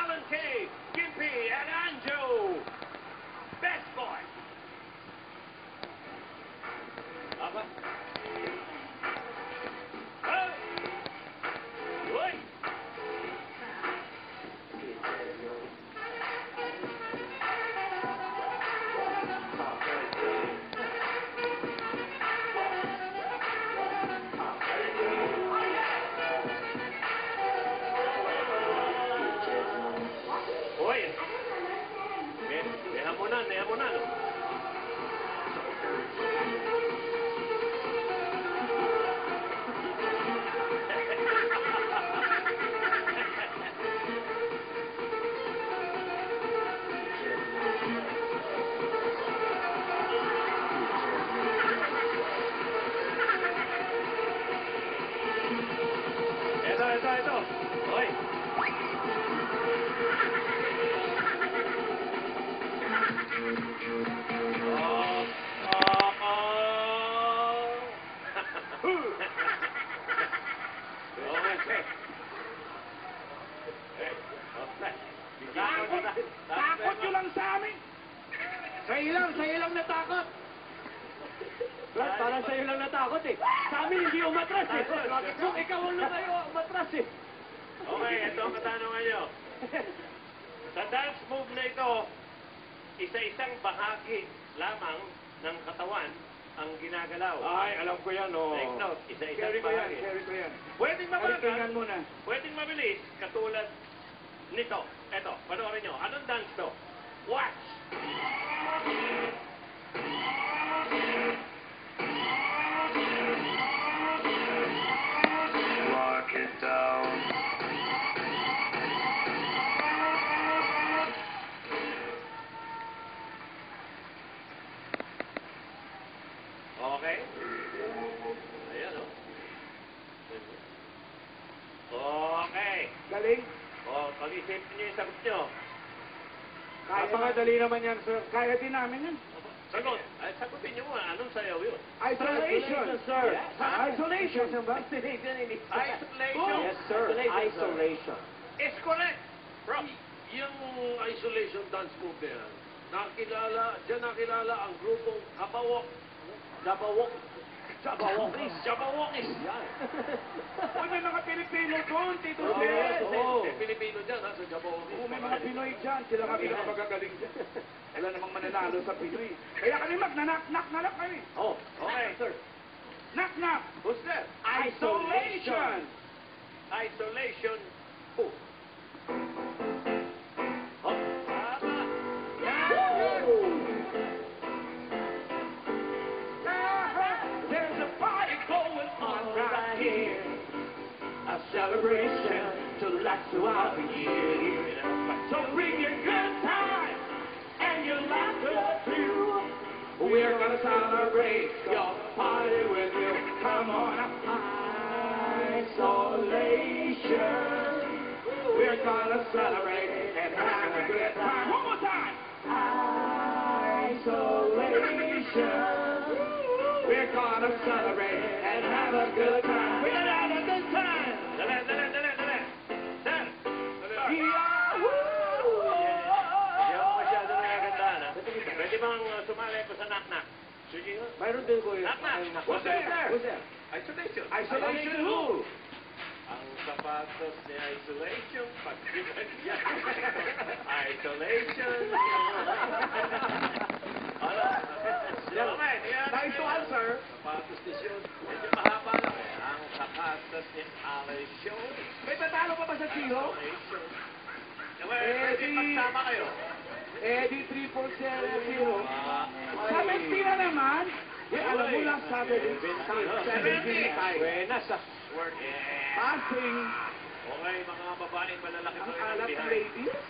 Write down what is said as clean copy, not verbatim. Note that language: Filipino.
Alan K, Gimpy, and Anjo. Best boy. Aba. Oh. Uy. Uy. Deja mo na, no? Ito. Uy. Takot nyo lang sa amin. Sa ilang natakot. Brad, parang sa'yo lang natakot eh. Sa amin hindi umatras eh. Kung ikaw na kayo umatras eh. Okay, ito ang katanungan nyo. Sa dance move na ito, isa-isang bahagi lamang ng katawan ang ginagalaw. Ay, alam ko yan, oh. Take note, isa-isang Carry ko yan, bahagi. carry ko yan. Pwedeng mabagal, Tingnan muna. pwedeng mabilis, katulad nito. Eto, panoorin nyo. Anong dance to? Watch! Lock it down. Okay? Ayan, oh. Okay. Galing. O, pag-isipin nyo yung sagot nyo. Napakadali naman yan, sir. Kaya din namin yan. Sagot. Ay, sagutin nyo muna. Anong sayaw yun? Isolation, sir. Yes. Isolation, sir ba? Isolation. Yes, sir. Isolation. Is correct. Bro. Yung isolation dance move na yan, nakilala ang grupong Kapawok. Jabawokis. Yan. Uy, may mga Pilipino doon, Tito Oo, Sir. oo. May Pilipino dyan, ha, sa Kapawok. Oo, may mga Pinoy dyan. Sila kami na magagaling dyan. Wala namang mananalo sa Pinoy. Kaya kami mag-knock-knock na lang kami. Oh, okay, sir. Knock-knock. Who's that? Isolation. Isolation. Oh. Oh, tama. There's a party going on right here. A celebration to last throughout the year. So bring your good time and your laughter too. We're gonna celebrate your party with you. Come on, isolation. We're gonna celebrate and have a good time. One more time. Isolation. We're gonna celebrate and have a good time. We're gonna have a good time. Dali. Sir. Yahoo! Hindi ako masyado nagagandaan, ha? Pwede bang sumali ko sa knock-knock? Sige nga. Mayroon din ko yun. Knock-knock. Who's there? Who's there? Isolation. Isolation who? Ang sapatos ni Isolation, pag-ibig niya. Isolation. Ano? Okay, yan. Nice to answer. Sapatos ni Sean. Medyo mahaba lang eh. Ang sapatos ni Isolation. May tatalo pa ba sa Zero? Isolation. Pwede magsama kayo. Eddie 340. Ah, Sa Mentira naman, alam mo lang sa 70 tayo. Buenas, ah. work. Yeah. Passing Okay, mga babaeng malalaki ang pa rin ang alat ng behind. ladies.